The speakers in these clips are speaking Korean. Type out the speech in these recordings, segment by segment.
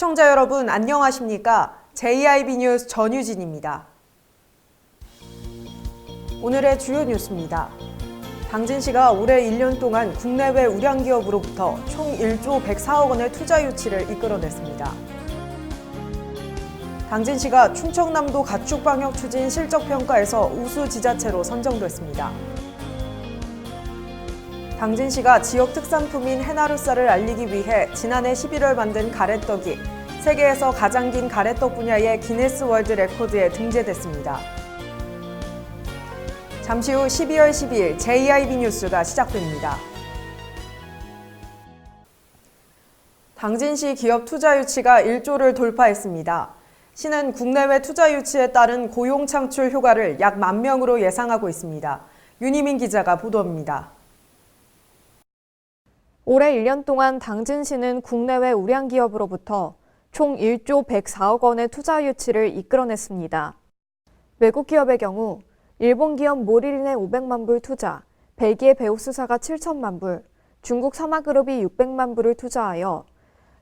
시청자 여러분 안녕하십니까? JIB 뉴스 전유진입니다. 오늘의 주요 뉴스입니다. 당진시가 올해 1년 동안 국내외 우량기업으로부터 총 1조 104억 원의 투자 유치를 이끌어냈습니다. 당진시가 충청남도 가축방역 추진 실적평가에서 우수 지자체로 선정됐습니다. 당진시가 지역 특산품인 해나루쌀을 알리기 위해 지난해 11월 만든 가래떡이 세계에서 가장 긴 가래떡 분야의 기네스 월드 레코드에 등재됐습니다. 잠시 후 12월 12일 JIB 뉴스가 시작됩니다. 당진시 기업 투자 유치가 1조를 돌파했습니다. 시는 국내외 투자 유치에 따른 고용 창출 효과를 약 10,000명으로 예상하고 있습니다. 윤희민 기자가 보도합니다. 올해 1년 동안 당진시는 국내외 우량기업으로부터 총 1조 104억 원의 투자 유치를 이끌어냈습니다. 외국 기업의 경우 일본 기업 모리린의 500만 불 투자, 벨기에 베오스사가 7천만 불, 중국 사마그룹이 600만 불을 투자하여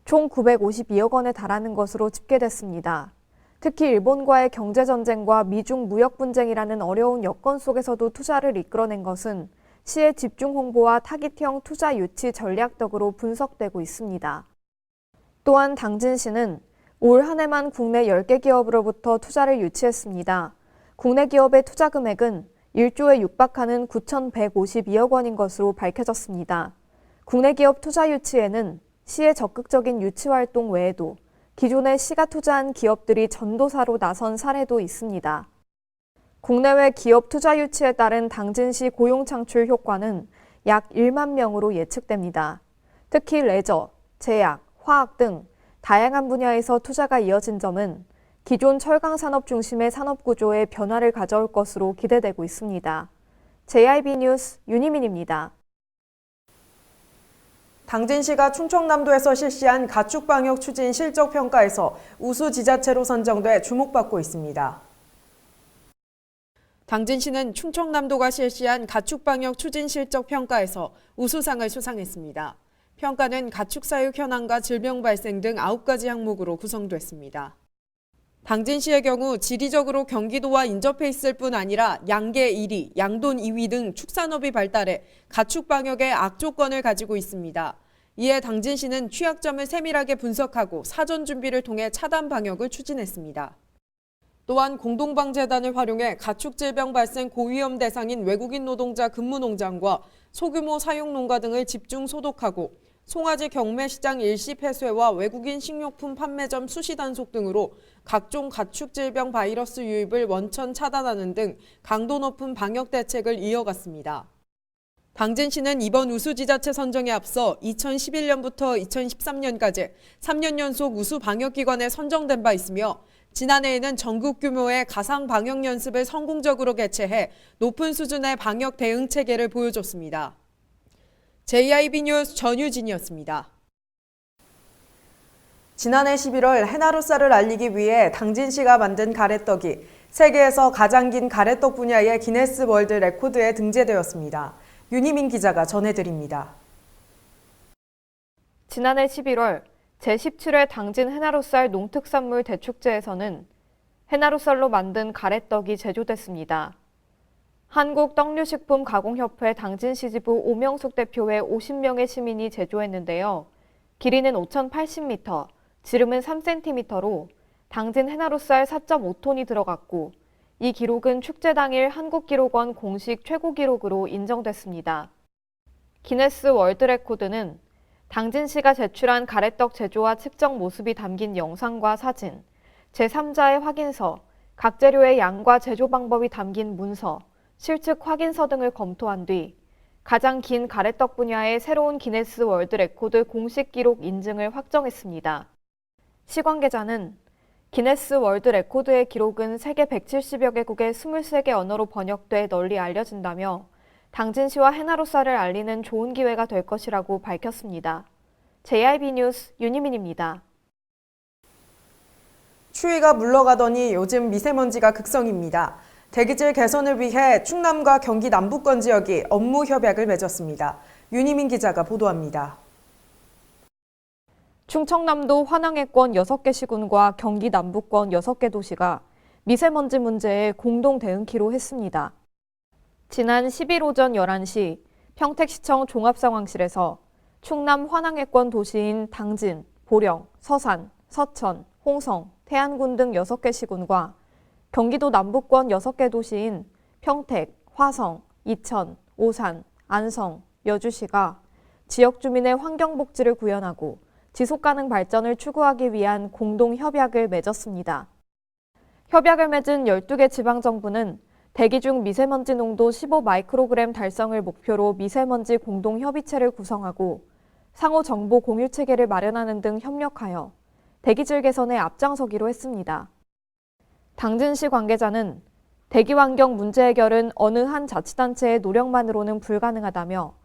총 952억 원에 달하는 것으로 집계됐습니다. 특히 일본과의 경제전쟁과 미중 무역 분쟁이라는 어려운 여건 속에서도 투자를 이끌어낸 것은 시의 집중 홍보와 타깃형 투자 유치 전략덕으로 분석되고 있습니다. 또한 당진시는 올 한 해만 국내 10개 기업으로부터 투자를 유치했습니다. 국내 기업의 투자 금액은 1조에 육박하는 9,152억 원인 것으로 밝혀졌습니다. 국내 기업 투자 유치에는 시의 적극적인 유치 활동 외에도 기존에 시가 투자한 기업들이 전도사로 나선 사례도 있습니다. 국내외 기업 투자 유치에 따른 당진시 고용 창출 효과는 약 1만 명으로 예측됩니다. 특히 레저, 제약, 화학 등 다양한 분야에서 투자가 이어진 점은 기존 철강 산업 중심의 산업 구조에 변화를 가져올 것으로 기대되고 있습니다. JIB 뉴스 윤희민입니다. 당진시가 충청남도에서 실시한 가축방역 추진 실적평가에서 우수 지자체로 선정돼 주목받고 있습니다. 당진시는 충청남도가 실시한 가축방역 추진 실적평가에서 우수상을 수상했습니다. 평가는 가축사육 현황과 질병 발생 등 9가지 항목으로 구성됐습니다. 당진시의 경우 지리적으로 경기도와 인접해 있을 뿐 아니라 양계 1위, 양돈 2위 등 축산업이 발달해 가축 방역의 악조건을 가지고 있습니다. 이에 당진시는 취약점을 세밀하게 분석하고 사전 준비를 통해 차단 방역을 추진했습니다. 또한 공동방재단을 활용해 가축 질병 발생 고위험 대상인 외국인 노동자 근무 농장과 소규모 사육 농가 등을 집중 소독하고 송아지 경매시장 일시 폐쇄와 외국인 식료품 판매점 수시 단속 등으로 각종 가축 질병 바이러스 유입을 원천 차단하는 등 강도 높은 방역 대책을 이어갔습니다. 당진시는 이번 우수지자체 선정에 앞서 2011년부터 2013년까지 3년 연속 우수 방역기관에 선정된 바 있으며 지난해에는 전국 규모의 가상 방역 연습을 성공적으로 개최해 높은 수준의 방역 대응 체계를 보여줬습니다. JIB 뉴스 전유진이었습니다. 지난해 11월 해나루쌀을 알리기 위해 당진시가 만든 가래떡이 세계에서 가장 긴 가래떡 분야의 기네스 월드 레코드에 등재되었습니다. 윤희민 기자가 전해드립니다. 지난해 11월 제17회 당진 해나루쌀 농특산물 대축제에서는 해나루쌀로 만든 가래떡이 제조됐습니다. 한국떡류식품가공협회 당진시 지부 오명숙 대표의 50명의 시민이 제조했는데요. 길이는 5,080m, 지름은 3cm로 당진 해나루쌀 4.5톤이 들어갔고 이 기록은 축제 당일 한국기록원 공식 최고 기록으로 인정됐습니다. 기네스 월드 레코드는 당진시가 제출한 가래떡 제조와 측정 모습이 담긴 영상과 사진, 제3자의 확인서, 각 재료의 양과 제조 방법이 담긴 문서, 실측 확인서 등을 검토한 뒤 가장 긴 가래떡 분야의 새로운 기네스 월드 레코드 공식 기록 인증을 확정했습니다. 시 관계자는 기네스 월드 레코드의 기록은 세계 170여 개국의 23개 언어로 번역돼 널리 알려진다며 당진시와 해나루쌀을 알리는 좋은 기회가 될 것이라고 밝혔습니다. JIB 뉴스 윤희민입니다. 추위가 물러가더니 요즘 미세먼지가 극성입니다. 대기질 개선을 위해 충남과 경기 남부권 지역이 업무 협약을 맺었습니다. 윤희민 기자가 보도합니다. 충청남도 화낭해권 6개 시군과 경기 남부권 6개 도시가 미세먼지 문제에 공동 대응키로 했습니다. 지난 10일 오전 11시 평택시청 종합상황실에서 충남 화낭해권 도시인 당진, 보령, 서산, 서천, 홍성, 태안군 등 6개 시군과 경기도 남부권 6개 도시인 평택, 화성, 이천, 오산, 안성, 여주시가 지역 주민의 환경복지를 구현하고 지속가능 발전을 추구하기 위한 공동협약을 맺었습니다. 협약을 맺은 12개 지방정부는 대기 중 미세먼지 농도 15마이크로그램 달성을 목표로 미세먼지 공동협의체를 구성하고 상호 정보 공유 체계를 마련하는 등 협력하여 대기질 개선에 앞장서기로 했습니다. 당진시 관계자는 대기 환경 문제 해결은 어느 한 자치단체의 노력만으로는 불가능하다며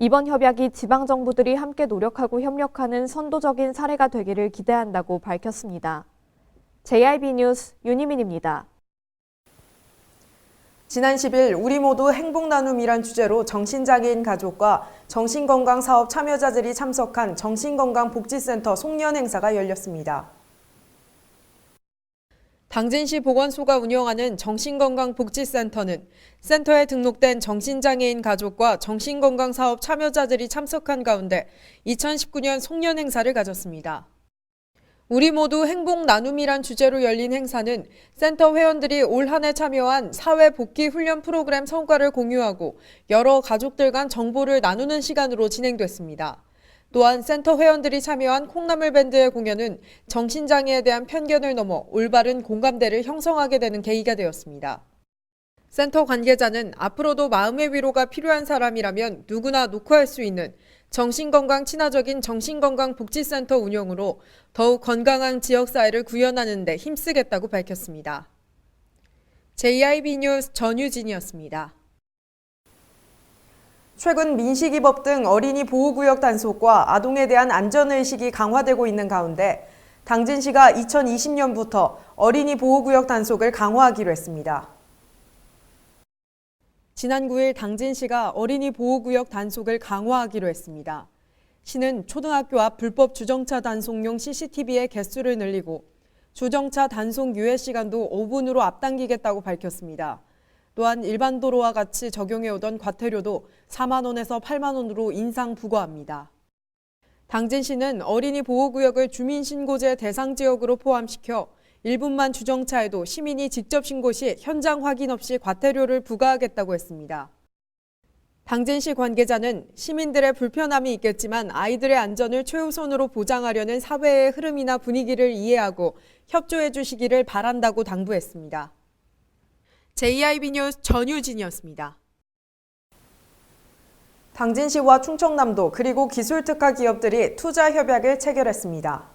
이번 협약이 지방정부들이 함께 노력하고 협력하는 선도적인 사례가 되기를 기대한다고 밝혔습니다. JIB 뉴스 윤희민입니다. 지난 10일 우리 모두 행복 나눔이란 주제로 정신장애인 가족과 정신건강사업 참여자들이 참석한 정신건강복지센터 송년 행사가 열렸습니다. 당진시 보건소가 운영하는 정신건강복지센터는 센터에 등록된 정신장애인 가족과 정신건강사업 참여자들이 참석한 가운데 2019년 송년 행사를 가졌습니다. 우리 모두 행복 나눔이란 주제로 열린 행사는 센터 회원들이 올 한 해 참여한 사회복귀 훈련 프로그램 성과를 공유하고 여러 가족들 간 정보를 나누는 시간으로 진행됐습니다. 또한 센터 회원들이 참여한 콩나물 밴드의 공연은 정신장애에 대한 편견을 넘어 올바른 공감대를 형성하게 되는 계기가 되었습니다. 센터 관계자는 앞으로도 마음의 위로가 필요한 사람이라면 누구나 녹화할 수 있는 정신건강 친화적인 정신건강복지센터 운영으로 더욱 건강한 지역사회를 구현하는 데 힘쓰겠다고 밝혔습니다. JIB 뉴스 전유진이었습니다. 최근 민식이법 등 어린이 보호구역 단속과 아동에 대한 안전의식이 강화되고 있는 가운데 당진시가 2020년부터 어린이 보호구역 단속을 강화하기로 했습니다. 지난 9일 당진시가 어린이 보호구역 단속을 강화하기로 했습니다. 시는 초등학교 앞 불법 주정차 단속용 CCTV의 개수를 늘리고 주정차 단속 유예 시간도 5분으로 앞당기겠다고 밝혔습니다. 또한 일반 도로와 같이 적용해오던 과태료도 4만 원에서 8만 원으로 인상 부과합니다. 당진시는 어린이 보호구역을 주민신고제 대상 지역으로 포함시켜 1분만 주정차해도 시민이 직접 신고 시 현장 확인 없이 과태료를 부과하겠다고 했습니다. 당진시 관계자는 시민들의 불편함이 있겠지만 아이들의 안전을 최우선으로 보장하려는 사회의 흐름이나 분위기를 이해하고 협조해 주시기를 바란다고 당부했습니다. JIB 뉴스 전유진이었습니다. 당진시와 충청남도 그리고 기술특화 기업들이 투자 협약을 체결했습니다.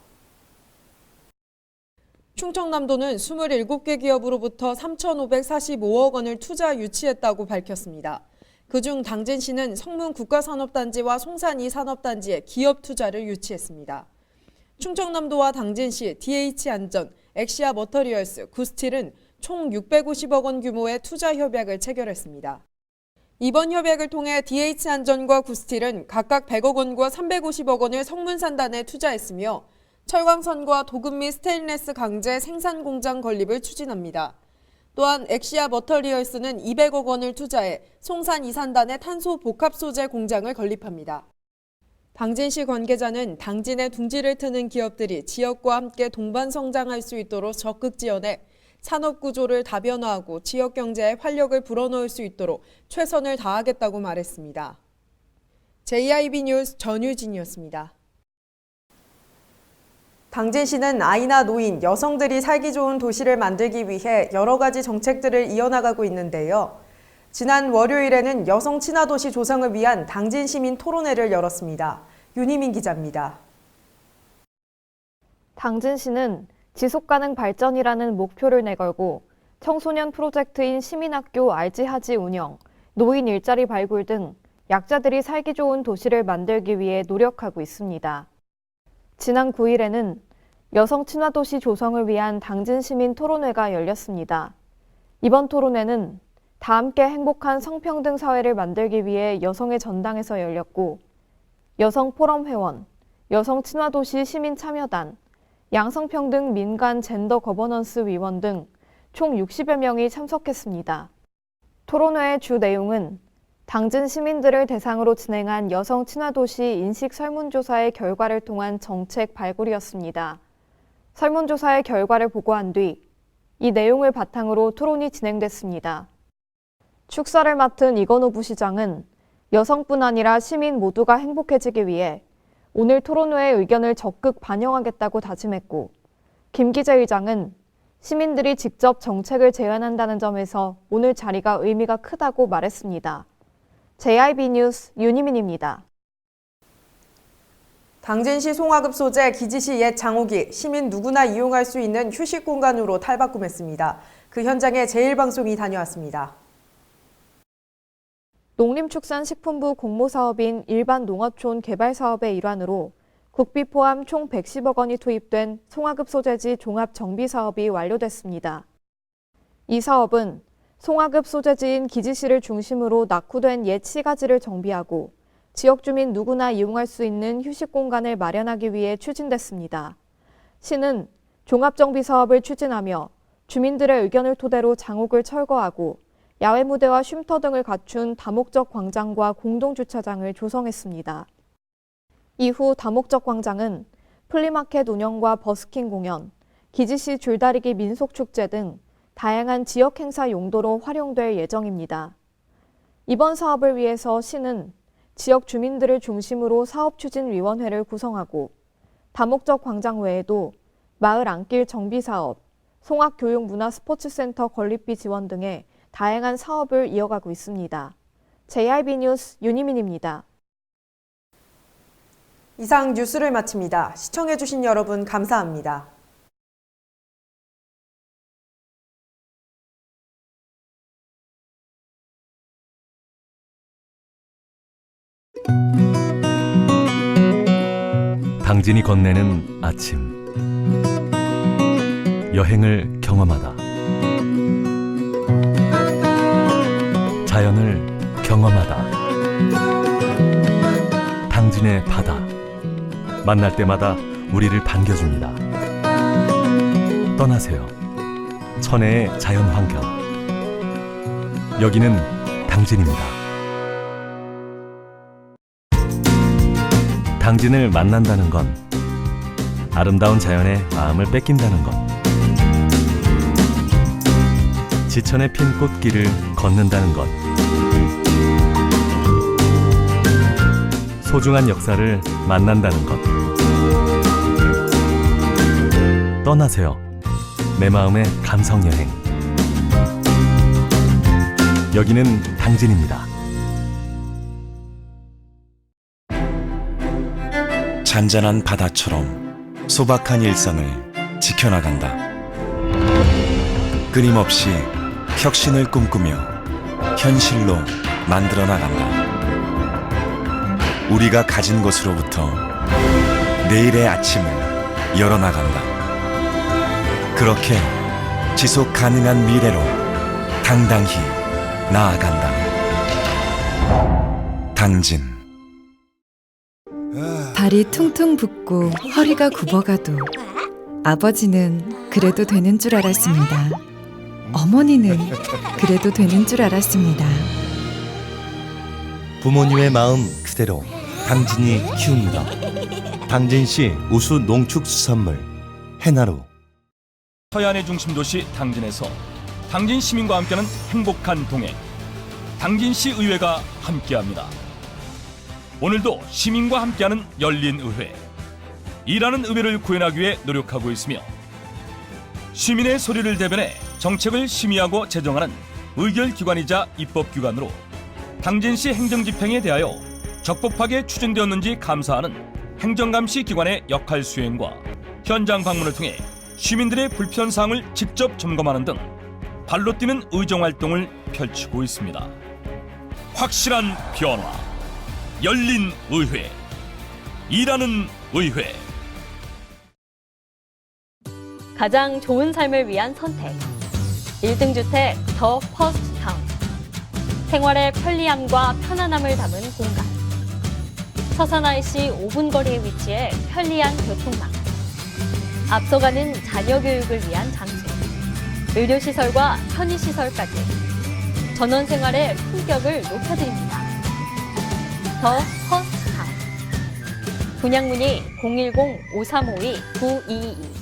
충청남도는 27개 기업으로부터 3,545억 원을 투자 유치했다고 밝혔습니다. 그중 당진시는 성문 국가산업단지와 송산이 산업단지에 기업 투자를 유치했습니다. 충청남도와 당진시, DH안전, 엑시아 머터리얼스, 구스틸은 총 650억 원 규모의 투자 협약을 체결했습니다. 이번 협약을 통해 DH안전과 구스틸은 각각 100억 원과 350억 원을 성문산단에 투자했으며 철광선과 도금 및 스테인리스 강제 생산 공장 건립을 추진합니다. 또한 엑시아 머터리얼스는 200억 원을 투자해 송산 이산단에 탄소 복합 소재 공장을 건립합니다. 당진시 관계자는 당진의 둥지를 트는 기업들이 지역과 함께 동반 성장할 수 있도록 적극 지원해 산업 구조를 다변화하고 지역 경제에 활력을 불어넣을 수 있도록 최선을 다하겠다고 말했습니다. JIB 뉴스 전유진이었습니다. 당진시는 아이나 노인, 여성들이 살기 좋은 도시를 만들기 위해 여러 가지 정책들을 이어나가고 있는데요. 지난 월요일에는 여성 친화도시 조성을 위한 당진 시민 토론회를 열었습니다. 윤희민 기자입니다. 당진시는 지속가능 발전이라는 목표를 내걸고 청소년 프로젝트인 시민학교 알지하지 운영, 노인 일자리 발굴 등 약자들이 살기 좋은 도시를 만들기 위해 노력하고 있습니다. 지난 9일에는 여성 친화도시 조성을 위한 당진시민 토론회가 열렸습니다. 이번 토론회는 다 함께 행복한 성평등 사회를 만들기 위해 여성의 전당에서 열렸고 여성 포럼 회원, 여성 친화도시 시민참여단, 양성평등 민간 젠더 거버넌스 위원 등 총 60여 명이 참석했습니다. 토론회의 주 내용은 당진 시민들을 대상으로 진행한 여성 친화도시 인식 설문조사의 결과를 통한 정책 발굴이었습니다. 설문조사의 결과를 보고한 뒤 이 내용을 바탕으로 토론이 진행됐습니다. 축사를 맡은 이건호 부시장은 여성뿐 아니라 시민 모두가 행복해지기 위해 오늘 토론회의 의견을 적극 반영하겠다고 다짐했고, 김기재 의장은 시민들이 직접 정책을 제안한다는 점에서 오늘 자리가 의미가 크다고 말했습니다. JIB 뉴스 윤희민입니다. 당진시 송화급 소재 기지시 옛 장옥이 시민 누구나 이용할 수 있는 휴식 공간으로 탈바꿈했습니다. 그 현장에 제1방송이 다녀왔습니다. 농림축산식품부 공모사업인 일반 농어촌 개발 사업의 일환으로 국비 포함 총 110억 원이 투입된 송화급 소재지 종합 정비 사업이 완료됐습니다. 이 사업은 송화급 소재지인 기지시를 중심으로 낙후된 옛 시가지를 정비하고 지역 주민 누구나 이용할 수 있는 휴식 공간을 마련하기 위해 추진됐습니다. 시는 종합정비 사업을 추진하며 주민들의 의견을 토대로 장옥을 철거하고 야외 무대와 쉼터 등을 갖춘 다목적 광장과 공동주차장을 조성했습니다. 이후 다목적 광장은 플리마켓 운영과 버스킹 공연, 기지시 줄다리기 민속축제 등 다양한 지역 행사 용도로 활용될 예정입니다. 이번 사업을 위해서 시는 지역 주민들을 중심으로 사업추진위원회를 구성하고 다목적 광장 외에도 마을 안길 정비 사업, 송악교육문화스포츠센터 건립비 지원 등의 다양한 사업을 이어가고 있습니다. JIB 뉴스 윤희민입니다. 이상 뉴스를 마칩니다. 시청해주신 여러분 감사합니다. 당진이 건네는 아침, 여행을 경험하다, 자연을 경험하다, 당진의 바다, 만날 때마다 우리를 반겨줍니다. 떠나세요. 천혜의 자연환경, 여기는 당진입니다. 당진을 만난다는 건 아름다운 자연의 마음을 뺏긴다는 것, 지천에 핀 꽃길을 걷는다는 것, 소중한 역사를 만난다는 것. 떠나세요. 내 마음의 감성여행. 여기는 당진입니다. 잔잔한 바다처럼 소박한 일상을 지켜나간다. 끊임없이 혁신을 꿈꾸며 현실로 만들어 나간다. 우리가 가진 것으로부터 내일의 아침을 열어나간다. 그렇게 지속 가능한 미래로 당당히 나아간다. 당진. 발이 퉁퉁 붓고 허리가 굽어가도 아버지는 그래도 되는 줄 알았습니다. 어머니는 그래도 되는 줄 알았습니다. 부모님의 마음 그대로 당진이 키웁니다. 당진시 우수 농축수산물 해나루. 서해안의 중심 도시 당진에서 당진 시민과 함께하는 행복한 동행, 당진시 의회가 함께합니다. 오늘도 시민과 함께하는 열린 의회, 일하는 의회를 구현하기 위해 노력하고 있으며 시민의 소리를 대변해 정책을 심의하고 제정하는 의결기관이자 입법기관으로 당진시 행정집행에 대하여 적법하게 추진되었는지 감사하는 행정감시 기관의 역할 수행과 현장 방문을 통해 시민들의 불편사항을 직접 점검하는 등 발로 뛰는 의정활동을 펼치고 있습니다. 확실한 변화, 열린 의회, 일하는 의회. 가장 좋은 삶을 위한 선택. 1등 주택 더 퍼스트 타운. 생활의 편리함과 편안함을 담은 공간. 서산 IC 5분 거리에 위치해 편리한 교통망, 앞서가는 자녀 교육을 위한 장소, 의료시설과 편의시설까지 전원 생활의 품격을 높여드립니다. 더 허스타. 분양문의 010-5352-9222